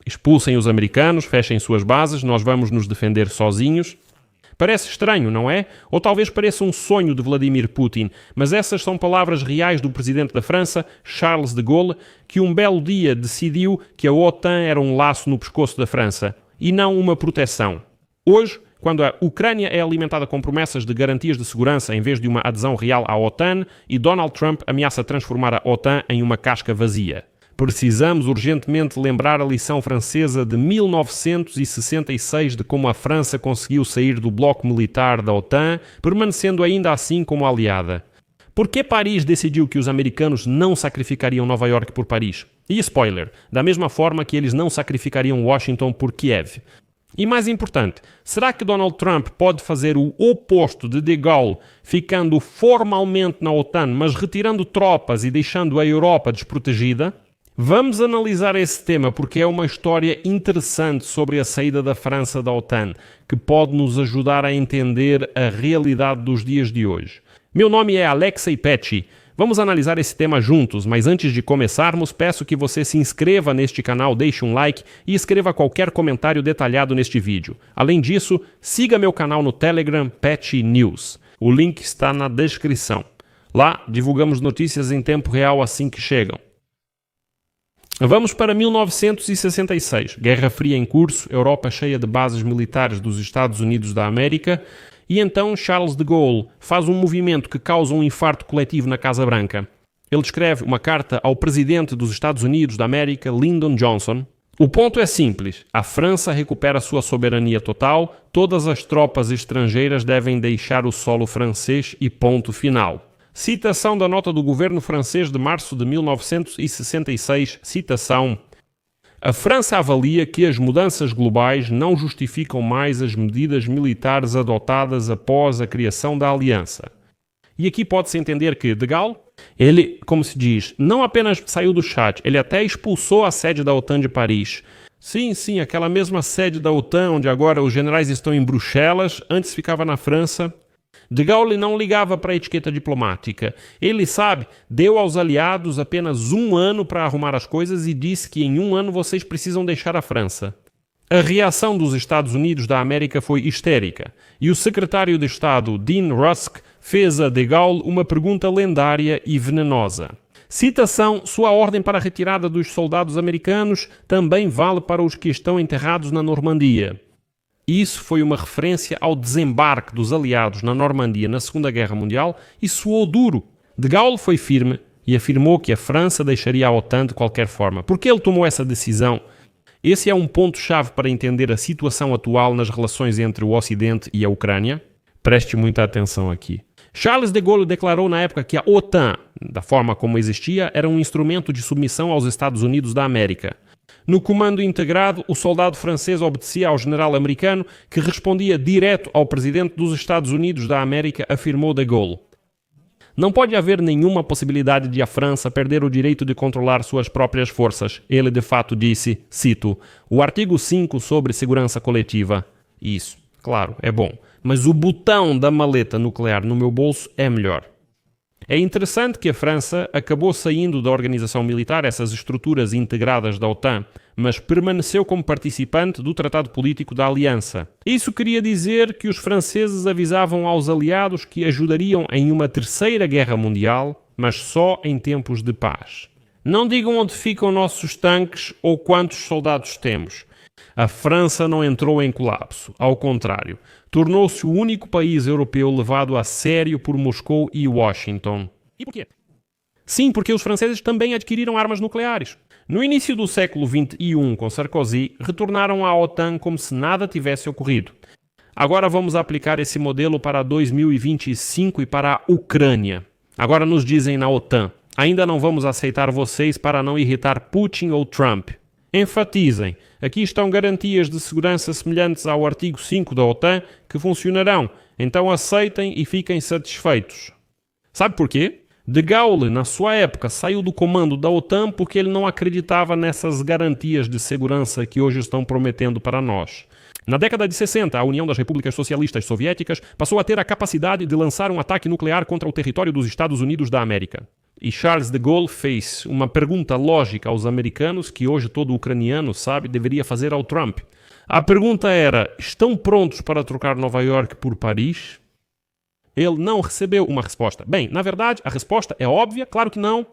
Expulsem os americanos, fechem suas bases, nós vamos nos defender sozinhos. Parece estranho, não é? Ou talvez pareça um sonho de Vladimir Putin, mas essas são palavras reais do presidente da França, Charles de Gaulle, que um belo dia decidiu que a OTAN era um laço no pescoço da França e não uma proteção. Hoje, quando a Ucrânia é alimentada com promessas de garantias de segurança em vez de uma adesão real à OTAN, e Donald Trump ameaça transformar a OTAN em uma casca vazia. Precisamos urgentemente lembrar a lição francesa de 1966 de como a França conseguiu sair do bloco militar da OTAN, permanecendo ainda assim como aliada. Por que Paris decidiu que os americanos não sacrificariam Nova York por Paris? E spoiler, da mesma forma que eles não sacrificariam Washington por Kiev. E mais importante, será que Donald Trump pode fazer o oposto de Gaulle, ficando formalmente na OTAN, mas retirando tropas e deixando a Europa desprotegida? Vamos analisar esse tema porque é uma história interessante sobre a saída da França da OTAN, que pode nos ajudar a entender a realidade dos dias de hoje. Meu nome é Alexei Petty. Vamos analisar esse tema juntos, mas antes de começarmos, peço que você se inscreva neste canal, deixe um like e escreva qualquer comentário detalhado neste vídeo. Além disso, siga meu canal no Telegram Petty News. O link está na descrição. Lá, divulgamos notícias em tempo real assim que chegam. Vamos para 1966, Guerra Fria em curso, Europa cheia de bases militares dos Estados Unidos da América, e então Charles de Gaulle faz um movimento que causa um infarto coletivo na Casa Branca. Ele escreve uma carta ao presidente dos Estados Unidos da América, Lyndon Johnson. O ponto é simples, a França recupera sua soberania total, todas as tropas estrangeiras devem deixar o solo francês e ponto final. Citação da nota do governo francês de março de 1966, citação: a França avalia que as mudanças globais não justificam mais as medidas militares adotadas após a criação da aliança. E aqui pode-se entender que de Gaulle, ele, como se diz, não apenas saiu do chat, ele até expulsou a sede da OTAN de Paris. Sim, aquela mesma sede da OTAN onde agora os generais estão em Bruxelas, antes ficava na França. De Gaulle não ligava para a etiqueta diplomática. Ele, deu aos aliados apenas um ano para arrumar as coisas e disse que em um ano vocês precisam deixar a França. A reação dos Estados Unidos da América foi histérica e o secretário de Estado, Dean Rusk, fez a de Gaulle uma pergunta lendária e venenosa. Citação: sua ordem para a retirada dos soldados americanos também vale para os que estão enterrados na Normandia. Isso foi uma referência ao desembarque dos aliados na Normandia na Segunda Guerra Mundial e soou duro. De Gaulle foi firme e afirmou que a França deixaria a OTAN de qualquer forma. Por que ele tomou essa decisão? Esse é um ponto-chave para entender a situação atual nas relações entre o Ocidente e a Ucrânia. Preste muita atenção aqui. Charles de Gaulle declarou na época que a OTAN, da forma como existia, era um instrumento de submissão aos Estados Unidos da América. No comando integrado, o soldado francês obedecia ao general americano, que respondia direto ao presidente dos Estados Unidos da América, afirmou de Gaulle. Não pode haver nenhuma possibilidade de a França perder o direito de controlar suas próprias forças. Ele de fato disse, cito, o artigo 5 sobre segurança coletiva. Isso, claro, é bom, mas o botão da maleta nuclear no meu bolso é melhor. É interessante que a França acabou saindo da organização militar, essas estruturas integradas da OTAN, mas permaneceu como participante do Tratado Político da Aliança. Isso queria dizer que os franceses avisavam aos aliados que ajudariam em uma terceira guerra mundial, mas só em tempos de paz. Não digam onde ficam nossos tanques ou quantos soldados temos. A França não entrou em colapso, ao contrário, tornou-se o único país europeu levado a sério por Moscou e Washington. E porquê? Sim, porque os franceses também adquiriram armas nucleares. No início do século XXI, com Sarkozy, retornaram à OTAN como se nada tivesse ocorrido. Agora vamos aplicar esse modelo para 2025 e para a Ucrânia. Agora nos dizem na OTAN, ainda não vamos aceitar vocês para não irritar Putin ou Trump. Enfatizem, aqui estão garantias de segurança semelhantes ao artigo 5 da OTAN que funcionarão, então aceitem e fiquem satisfeitos. Sabe porquê? De Gaulle, na sua época, saiu do comando da OTAN porque ele não acreditava nessas garantias de segurança que hoje estão prometendo para nós. Na década de 60, a União das Repúblicas Socialistas Soviéticas passou a ter a capacidade de lançar um ataque nuclear contra o território dos Estados Unidos da América. E Charles de Gaulle fez uma pergunta lógica aos americanos que hoje todo ucraniano sabe deveria fazer ao Trump. A pergunta era: estão prontos para trocar Nova York por Paris? Ele não recebeu uma resposta. Bem, na verdade, a resposta é óbvia, claro que não.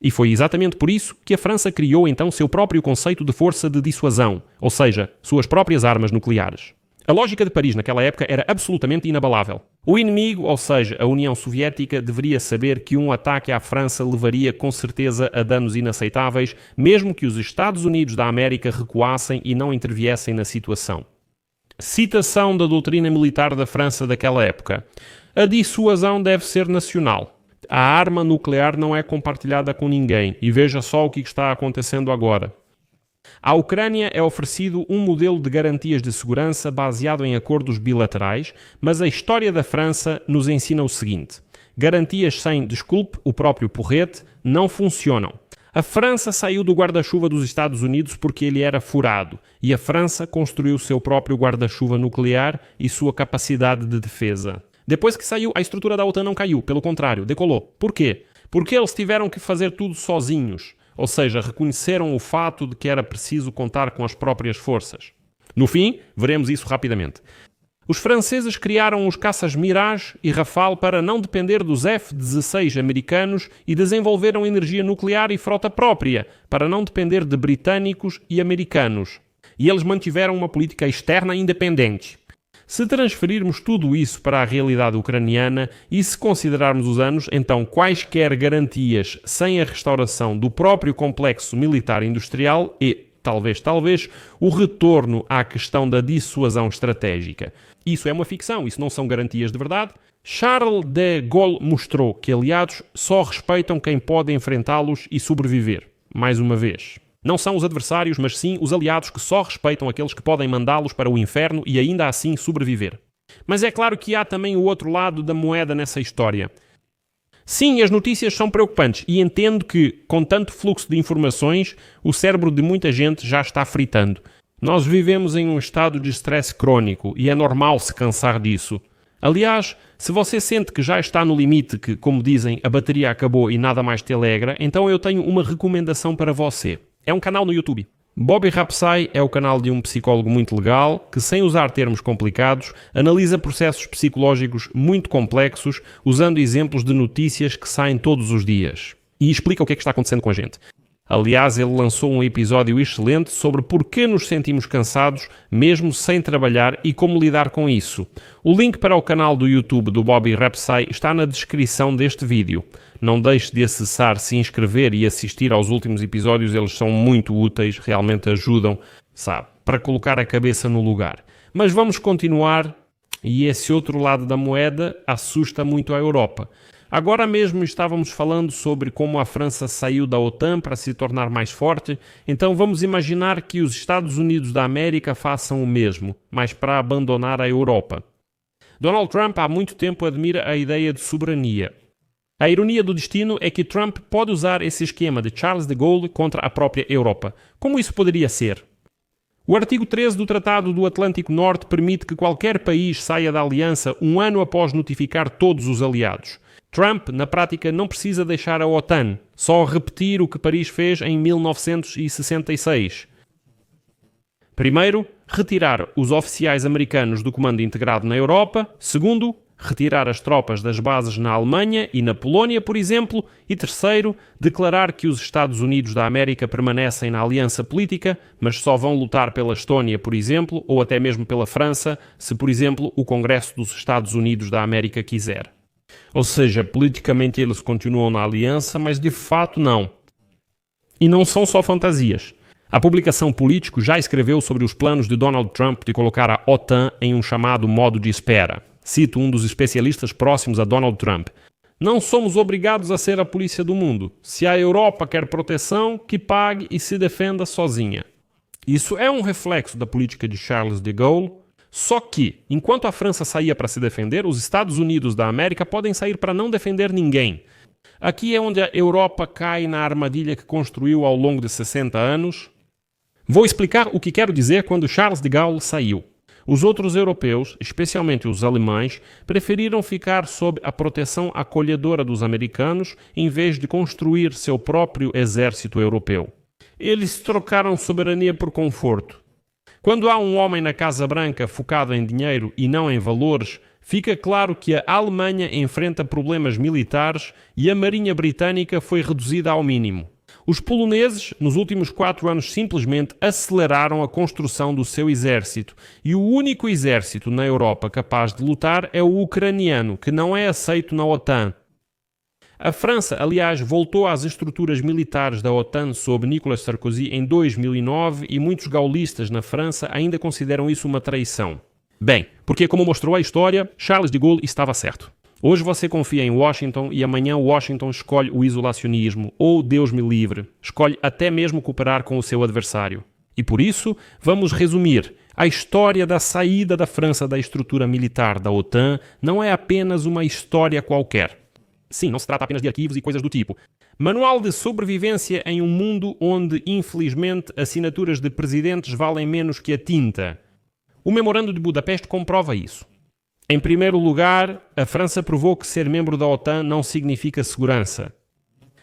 E foi exatamente por isso que a França criou então seu próprio conceito de força de dissuasão, ou seja, suas próprias armas nucleares. A lógica de Paris naquela época era absolutamente inabalável. O inimigo, ou seja, a União Soviética, deveria saber que um ataque à França levaria com certeza a danos inaceitáveis, mesmo que os Estados Unidos da América recuassem e não interviessem na situação. Citação da doutrina militar da França daquela época. A dissuasão deve ser nacional. A arma nuclear não é compartilhada com ninguém. E veja só o que está acontecendo agora. À Ucrânia é oferecido um modelo de garantias de segurança baseado em acordos bilaterais, mas a história da França nos ensina o seguinte: garantias sem, desculpe, o próprio porrete, não funcionam. A França saiu do guarda-chuva dos Estados Unidos porque ele era furado, e a França construiu seu próprio guarda-chuva nuclear e sua capacidade de defesa. Depois que saiu, a estrutura da OTAN não caiu, pelo contrário, decolou. Por quê? Porque eles tiveram que fazer tudo sozinhos. Ou seja, reconheceram o fato de que era preciso contar com as próprias forças. No fim, veremos isso rapidamente. Os franceses criaram os caças Mirage e Rafale para não depender dos F-16 americanos e desenvolveram energia nuclear e frota própria, para não depender de britânicos e americanos. E eles mantiveram uma política externa independente. Se transferirmos tudo isso para a realidade ucraniana e se considerarmos os anos, então quaisquer garantias sem a restauração do próprio complexo militar industrial e, talvez, o retorno à questão da dissuasão estratégica. Isso é uma ficção, isso não são garantias de verdade. Charles de Gaulle mostrou que aliados só respeitam quem pode enfrentá-los e sobreviver. Mais uma vez. Não são os adversários, mas sim os aliados que só respeitam aqueles que podem mandá-los para o inferno e ainda assim sobreviver. Mas é claro que há também o outro lado da moeda nessa história. Sim, as notícias são preocupantes e entendo que, com tanto fluxo de informações, o cérebro de muita gente já está fritando. Nós vivemos em um estado de estresse crónico e é normal se cansar disso. Aliás, se você sente que já está no limite, que, como dizem, a bateria acabou e nada mais te alegra, então eu tenho uma recomendação para você. É um canal no YouTube. Bobby Rapsay é o canal de um psicólogo muito legal que, sem usar termos complicados, analisa processos psicológicos muito complexos usando exemplos de notícias que saem todos os dias. E explica o que é que está acontecendo com a gente. Aliás, ele lançou um episódio excelente sobre por que nos sentimos cansados, mesmo sem trabalhar, e como lidar com isso. O link para o canal do YouTube do Bobby Rapsay está na descrição deste vídeo. Não deixe de acessar, se inscrever e assistir aos últimos episódios, eles são muito úteis, realmente ajudam, sabe, para colocar a cabeça no lugar. Mas vamos continuar, e esse outro lado da moeda assusta muito a Europa. Agora mesmo estávamos falando sobre como a França saiu da OTAN para se tornar mais forte, então vamos imaginar que os Estados Unidos da América façam o mesmo, mas para abandonar a Europa. Donald Trump há muito tempo admira a ideia de soberania. A ironia do destino é que Trump pode usar esse esquema de Charles de Gaulle contra a própria Europa. Como isso poderia ser? O artigo 13 do Tratado do Atlântico Norte permite que qualquer país saia da aliança um ano após notificar todos os aliados. Trump, na prática, não precisa deixar a OTAN, só repetir o que Paris fez em 1966. Primeiro, retirar os oficiais americanos do comando integrado na Europa. Segundo, retirar as tropas das bases na Alemanha e na Polónia, por exemplo. E terceiro, declarar que os Estados Unidos da América permanecem na aliança política, mas só vão lutar pela Estónia, por exemplo, ou até mesmo pela França, se, por exemplo, o Congresso dos Estados Unidos da América quiser. Ou seja, politicamente eles continuam na aliança, mas de fato não. E não são só fantasias. A publicação Político já escreveu sobre os planos de Donald Trump de colocar a OTAN em um chamado modo de espera. Cito um dos especialistas próximos a Donald Trump. Não somos obrigados a ser a polícia do mundo. Se a Europa quer proteção, que pague e se defenda sozinha. Isso é um reflexo da política de Charles de Gaulle. Só que, enquanto a França saía para se defender, os Estados Unidos da América podem sair para não defender ninguém. Aqui é onde a Europa cai na armadilha que construiu ao longo de 60 anos. Vou explicar o que quero dizer quando Charles de Gaulle saiu. Os outros europeus, especialmente os alemães, preferiram ficar sob a proteção acolhedora dos americanos em vez de construir seu próprio exército europeu. Eles trocaram soberania por conforto. Quando há um homem na Casa Branca focado em dinheiro e não em valores, fica claro que a Alemanha enfrenta problemas militares e a Marinha Britânica foi reduzida ao mínimo. Os poloneses, nos últimos 4 anos, simplesmente aceleraram a construção do seu exército e o único exército na Europa capaz de lutar é o ucraniano, que não é aceito na OTAN. A França, aliás, voltou às estruturas militares da OTAN sob Nicolas Sarkozy em 2009 e muitos gaullistas na França ainda consideram isso uma traição. Bem, porque como mostrou a história, Charles de Gaulle estava certo. Hoje você confia em Washington e amanhã Washington escolhe o isolacionismo ou, Deus me livre, escolhe até mesmo cooperar com o seu adversário. E por isso, vamos resumir. A história da saída da França da estrutura militar da OTAN não é apenas uma história qualquer. Sim, não se trata apenas de arquivos e coisas do tipo. Manual de sobrevivência em um mundo onde, infelizmente, assinaturas de presidentes valem menos que a tinta. O Memorando de Budapeste comprova isso. Em primeiro lugar, a França provou que ser membro da OTAN não significa segurança.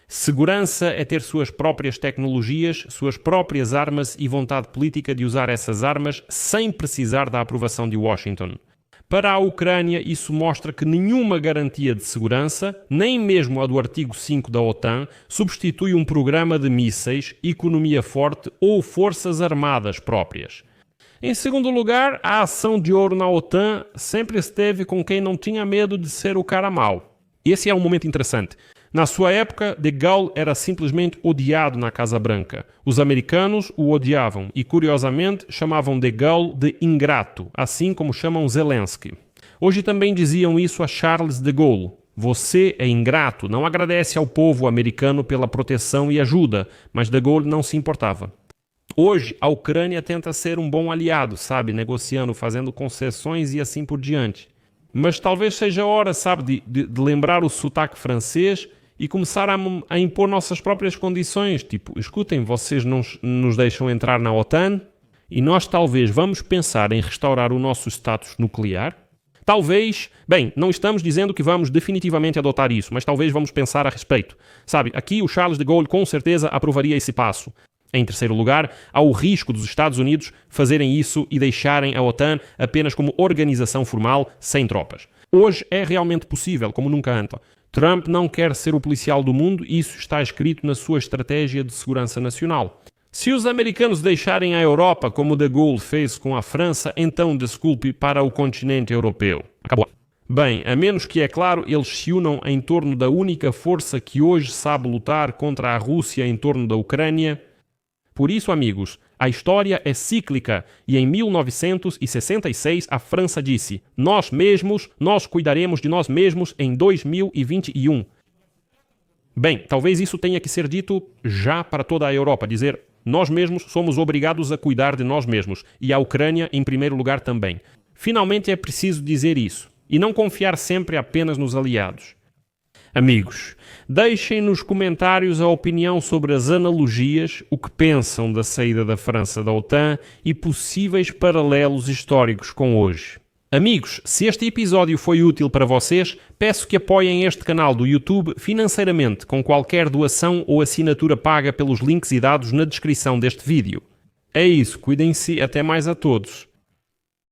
Segurança é ter suas próprias tecnologias, suas próprias armas e vontade política de usar essas armas sem precisar da aprovação de Washington. Para a Ucrânia, isso mostra que nenhuma garantia de segurança, nem mesmo a do artigo 5 da OTAN, substitui um programa de mísseis, economia forte ou forças armadas próprias. Em segundo lugar, a ação de ouro na OTAN sempre esteve com quem não tinha medo de ser o cara mau. Esse é um momento interessante. Na sua época, de Gaulle era simplesmente odiado na Casa Branca. Os americanos o odiavam e, curiosamente, chamavam de Gaulle de ingrato, assim como chamam Zelensky. Hoje também diziam isso a Charles de Gaulle. Você é ingrato, não agradece ao povo americano pela proteção e ajuda, mas de Gaulle não se importava. Hoje, a Ucrânia tenta ser um bom aliado, sabe? Negociando, fazendo concessões e assim por diante. Mas talvez seja a hora, sabe, de lembrar o sotaque francês e começar a impor nossas próprias condições. Tipo, escutem, vocês não nos deixam entrar na OTAN e nós talvez vamos pensar em restaurar o nosso status nuclear? Talvez, bem, não estamos dizendo que vamos definitivamente adotar isso, mas talvez vamos pensar a respeito. Sabe, aqui o Charles de Gaulle com certeza aprovaria esse passo. Em terceiro lugar, há o risco dos Estados Unidos fazerem isso e deixarem a OTAN apenas como organização formal, sem tropas. Hoje é realmente possível, como nunca antes. Trump não quer ser o policial do mundo e isso está escrito na sua estratégia de segurança nacional. Se os americanos deixarem a Europa como de Gaulle fez com a França, então desculpe para o continente europeu. Acabou. Bem, a menos que, é claro, eles se unam em torno da única força que hoje sabe lutar contra a Rússia em torno da Ucrânia. Por isso, amigos, a história é cíclica e em 1966 a França disse: nós cuidaremos de nós mesmos em 2021. Bem, talvez isso tenha que ser dito já para toda a Europa, dizer: nós mesmos somos obrigados a cuidar de nós mesmos e a Ucrânia em primeiro lugar também. Finalmente é preciso dizer isso e não confiar sempre apenas nos aliados. Amigos, deixem nos comentários a opinião sobre as analogias, o que pensam da saída da França da OTAN e possíveis paralelos históricos com hoje. Amigos, se este episódio foi útil para vocês, peço que apoiem este canal do YouTube financeiramente com qualquer doação ou assinatura paga pelos links e dados na descrição deste vídeo. É isso, cuidem-se, até mais a todos.